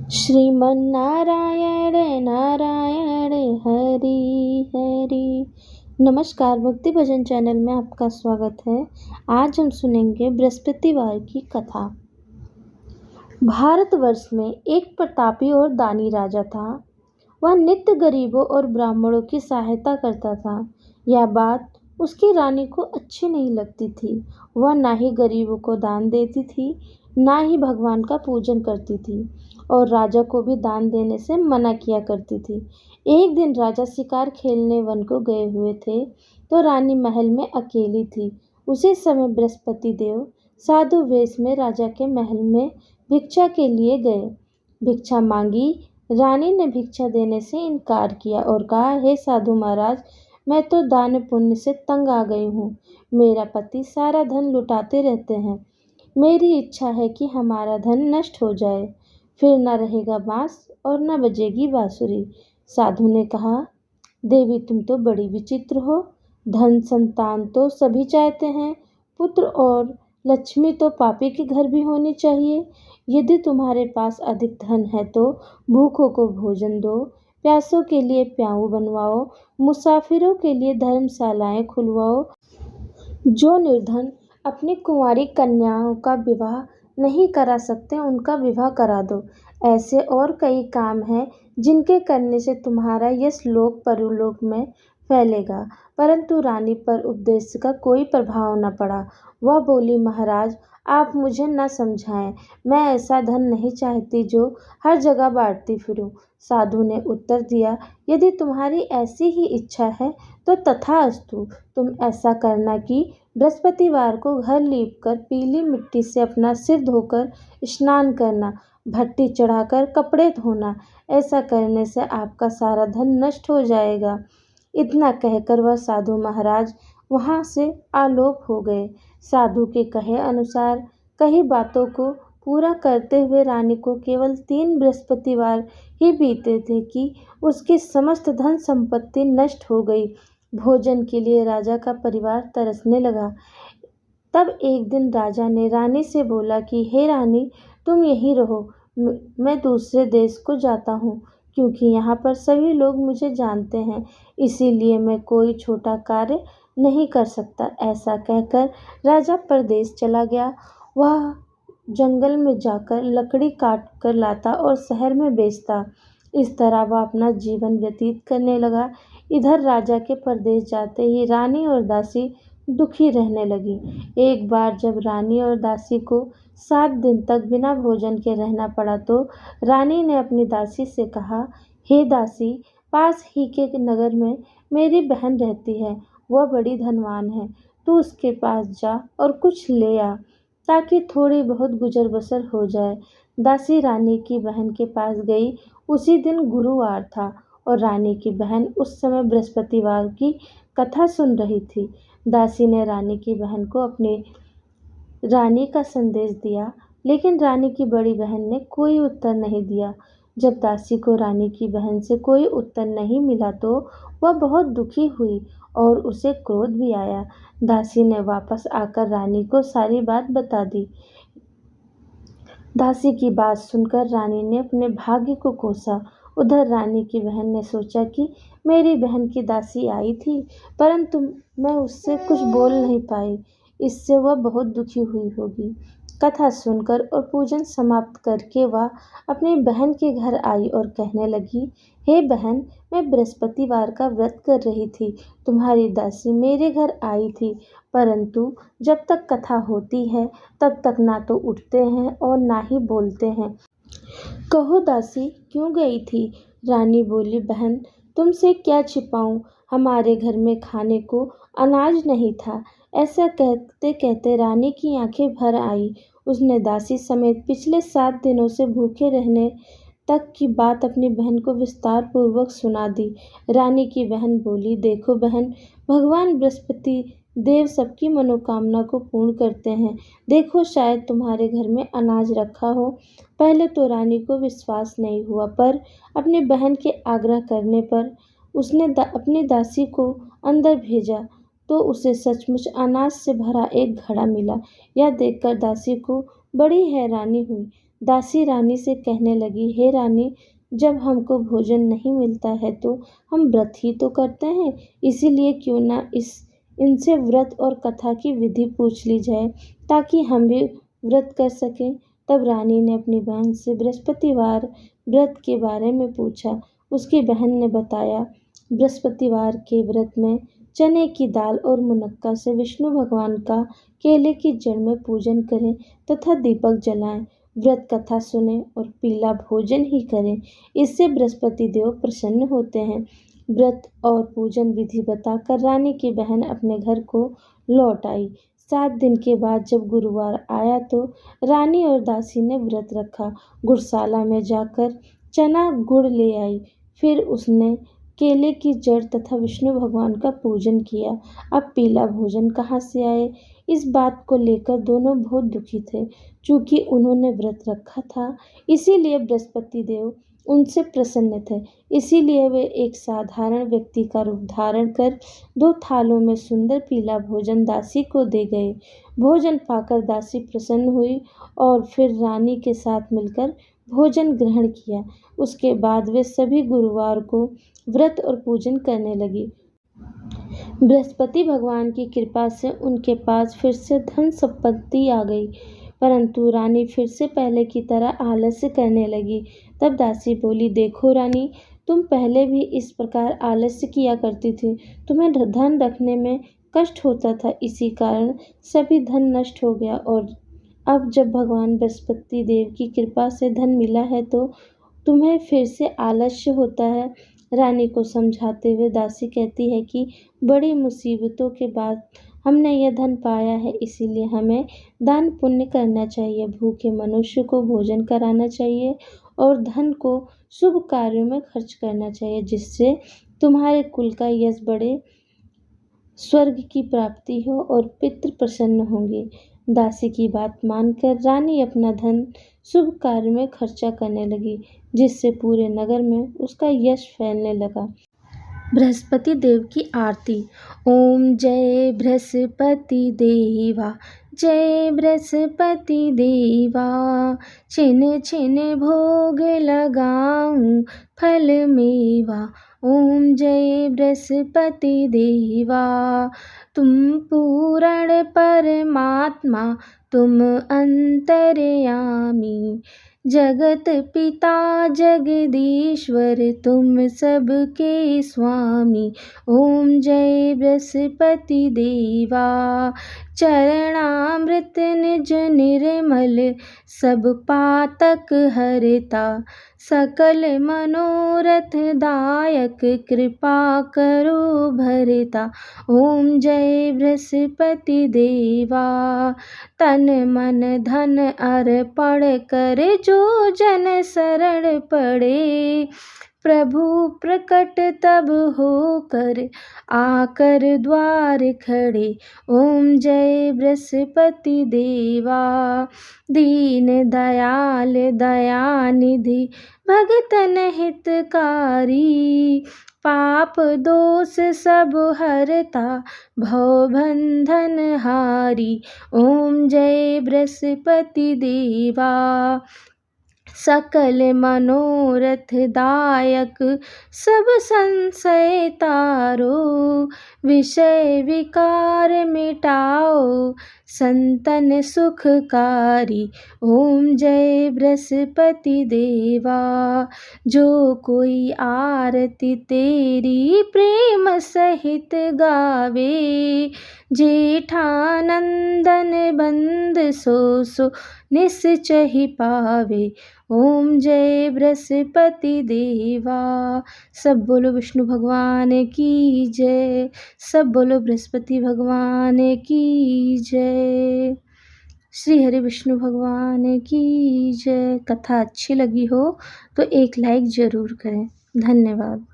श्रीमन्नारायण नारायण हरि हरि। नमस्कार, भक्ति भजन चैनल में आपका स्वागत है। आज हम सुनेंगे बृहस्पतिवार की कथा। भारतवर्ष में एक प्रतापी और दानी राजा था। वह नित्य गरीबों और ब्राह्मणों की सहायता करता था। यह बात उसकी रानी को अच्छी नहीं लगती थी। वह ना ही गरीबों को दान देती थी, ना ही भगवान का पूजन करती थी और राजा को भी दान देने से मना किया करती थी। एक दिन राजा शिकार खेलने वन को गए हुए थे तो रानी महल में अकेली थी। उसी समय बृहस्पति देव साधु वेश में राजा के महल में भिक्षा के लिए गए। भिक्षा मांगी। रानी ने भिक्षा देने से इनकार किया और कहा, हे साधु महाराज, मैं तो दान पुण्य से तंग आ गई हूँ। मेरा पति सारा धन लुटाते रहते हैं। मेरी इच्छा है कि हमारा धन नष्ट हो जाए, फिर न रहेगा बांस और न बजेगी बांसुरी। साधु ने कहा, देवी तुम तो बड़ी विचित्र हो। धन संतान तो सभी चाहते हैं, पुत्र और लक्ष्मी तो पापी के घर भी होनी चाहिए। यदि तुम्हारे पास अधिक धन है तो भूखों को भोजन दो, प्यासों के लिए प्याऊ बनवाओ, मुसाफिरों के लिए धर्मशालाएं खुलवाओ। जो निर्धन अपनी कुंवारी कन्याओं का विवाह नहीं करा सकते, उनका विवाह करा दो। ऐसे और कई काम हैं जिनके करने से तुम्हारा यश लोक परलोक में फैलेगा। परंतु रानी पर उपदेश का कोई प्रभाव न पड़ा। वह बोली, महाराज आप मुझे न समझाएं। मैं ऐसा धन नहीं चाहती जो हर जगह बांटती फिरूं। साधु ने उत्तर दिया, यदि तुम्हारी ऐसी ही इच्छा है तो तथास्तु। तुम ऐसा करना कि बृहस्पतिवार को घर लीपकर पीली मिट्टी से अपना सिर धोकर स्नान करना, भट्टी चढ़ाकर कपड़े धोना। ऐसा करने से आपका सारा धन नष्ट हो जाएगा। इतना कहकर वह साधु महाराज वहाँ से आलोप हो गए। साधु के कहे अनुसार कई बातों को पूरा करते हुए रानी को केवल 3 बृहस्पतिवार ही बीते थे कि उसकी समस्त धन संपत्ति नष्ट हो गई। भोजन के लिए राजा का परिवार तरसने लगा। तब एक दिन राजा ने रानी से बोला कि हे रानी, तुम यहीं रहो, मैं दूसरे देश को जाता हूँ, क्योंकि यहाँ पर सभी लोग मुझे जानते हैं, इसीलिए मैं कोई छोटा कार्य नहीं कर सकता। ऐसा कहकर राजा परदेश चला गया। वह जंगल में जाकर लकड़ी काट कर लाता और शहर में बेचता। इस तरह वह अपना जीवन व्यतीत करने लगा। इधर राजा के परदेश जाते ही रानी और दासी दुखी रहने लगी। एक बार जब रानी और दासी को 7 दिन तक बिना भोजन के रहना पड़ा तो रानी ने अपनी दासी से कहा, हे दासी, पास ही के नगर में मेरी बहन रहती है। वह बड़ी धनवान है। तू उसके पास जा और कुछ ले आ, ताकि थोड़ी बहुत गुजर बसर हो जाए। दासी रानी की बहन के पास गई। उसी दिन गुरुवार था और रानी की बहन उस समय बृहस्पतिवार की कथा सुन रही थी। दासी ने रानी की बहन को अपनी रानी का संदेश दिया, लेकिन रानी की बड़ी बहन ने कोई उत्तर नहीं दिया। जब दासी को रानी की बहन से कोई उत्तर नहीं मिला तो वह बहुत दुखी हुई और उसे क्रोध भी आया। दासी ने वापस आकर रानी को सारी बात बता दी। दासी की बात सुनकर रानी ने अपने भाग्य को कोसा। उधर रानी की बहन ने सोचा कि मेरी बहन की दासी आई थी, परंतु मैं उससे कुछ बोल नहीं पाई, इससे वह बहुत दुखी हुई होगी। कथा सुनकर और पूजन समाप्त करके वह अपनी बहन के घर आई और कहने लगी, हे बहन, मैं बृहस्पतिवार का व्रत कर रही थी। तुम्हारी दासी मेरे घर आई थी, परंतु जब तक कथा होती है तब तक ना तो उठते हैं और ना ही बोलते हैं। कहो दासी, क्यों गई थी? रानी बोली, बहन, तुमसे क्या छिपाऊं, हमारे घर में खाने को अनाज नहीं था। ऐसा कहते कहते रानी की आंखें भर आई। उसने दासी समेत पिछले 7 दिनों से भूखे रहने तक की बात अपनी बहन को विस्तार पूर्वक सुना दी। रानी की बहन बोली, देखो बहन, भगवान बृहस्पति देव सबकी मनोकामना को पूर्ण करते हैं। देखो, शायद तुम्हारे घर में अनाज रखा हो। पहले तो रानी को विश्वास नहीं हुआ, पर अपनी बहन के आग्रह करने पर उसने अपनी दासी को अंदर भेजा तो उसे सचमुच अनाज से भरा एक घड़ा मिला। यह देखकर दासी को बड़ी हैरानी हुई। दासी रानी से कहने लगी, हे रानी, जब हमको भोजन नहीं मिलता है तो हम व्रत ही तो करते हैं, इसीलिए क्यों ना इनसे व्रत और कथा की विधि पूछ ली जाए ताकि हम भी व्रत कर सकें। तब रानी ने अपनी बहन से बृहस्पतिवार व्रत के बारे में पूछा। उसकी बहन ने बताया, बृहस्पतिवार के व्रत में चने की दाल और मुनक्का से विष्णु भगवान का केले की जड़ में पूजन करें तथा दीपक जलाएं, व्रत कथा सुने और पीला भोजन ही करें। इससे बृहस्पति देव प्रसन्न होते हैं। व्रत और पूजन विधि बताकर रानी की बहन अपने घर को लौट आई। 7 दिन के बाद जब गुरुवार आया तो रानी और दासी ने व्रत रखा। गुड़शाला में जाकर चना गुड़ ले आई। फिर उसने केले की जड़ तथा विष्णु भगवान का पूजन किया। अब पीला भोजन कहाँ से आए, इस बात को लेकर दोनों बहुत दुखी थे। चूंकि उन्होंने व्रत रखा था, इसीलिए बृहस्पति देव उनसे प्रसन्न थे। इसीलिए वे एक साधारण व्यक्ति का रूप धारण कर 2 थालों में सुंदर पीला भोजन दासी को दे गए। भोजन पाकर दासी प्रसन्न हुई और फिर रानी के साथ मिलकर भोजन ग्रहण किया। उसके बाद वे सभी गुरुवार को व्रत और पूजन करने लगी। बृहस्पति भगवान की कृपा से उनके पास फिर से धन संपत्ति आ गई, परंतु रानी फिर से पहले की तरह आलस्य करने लगी। तब दासी बोली, देखो रानी, तुम पहले भी इस प्रकार आलस्य किया करती थी। तुम्हें धन रखने में कष्ट होता था, इसी कारण सभी धन नष्ट हो गया, और अब जब भगवान बृहस्पति देव की कृपा से धन मिला है तो तुम्हें फिर से आलस्य होता है। रानी को समझाते हुए दासी कहती है कि बड़ी मुसीबतों के बाद हमने यह धन पाया है, इसीलिए हमें दान पुण्य करना चाहिए, भूखे मनुष्य को भोजन कराना चाहिए और धन को शुभ कार्यों में खर्च करना चाहिए, जिससे तुम्हारे कुल का यश बढ़े, स्वर्ग की प्राप्ति हो और पितृ प्रसन्न होंगे। दासी की बात मानकर रानी अपना धन शुभ कार्य में खर्चा करने लगी, जिससे पूरे नगर में उसका यश फैलने लगा। बृहस्पति देव की आरती। ओम जय बृहस्पति देवा, जय बृहस्पति देवा, छिन छिन भोग लगाऊं फल मेवा। ओम जय बृहस्पति देवा, तुम पूर्ण परमात्मा, तुम अंतर्यामी, जगत पिता जगदीश्वर, तुम सबके स्वामी। ओम जय बृहस्पति देवा, चरणामृत निज निर्मल, सब पातक हरता, सकल मनोरथ दायक, कृपा करो भरता। ओम जय बृहस्पति देवा, तन मन धन अर्पण कर जो जन शरण पड़े, प्रभु प्रकट तब होकर आकर द्वार खड़े। ओम जय बृहस्पति देवा, दीन दयाल दयानिधि, भगतन हितकारी, पाप दोष सब हरता, भव बंधन हारी। ओम जय बृहस्पति देवा, सकल मनोरथ दायक, सब संशय तारो, विषय विकार मिटाओ, संतन सुखकारी। ओम जय बृहस्पति देवा, जो कोई आरती तेरी प्रेम सहित गावे, जेठानंदन बंद सो सो निश्चय ही पावे। ओम जय बृहस्पति देवा। सब बोलो विष्णु भगवान की जय, सब बोलो बृहस्पति भगवान की जय। श्री हरि विष्णु भगवान की जय। कथा अच्छी लगी हो तो एक लाइक ज़रूर करें। धन्यवाद।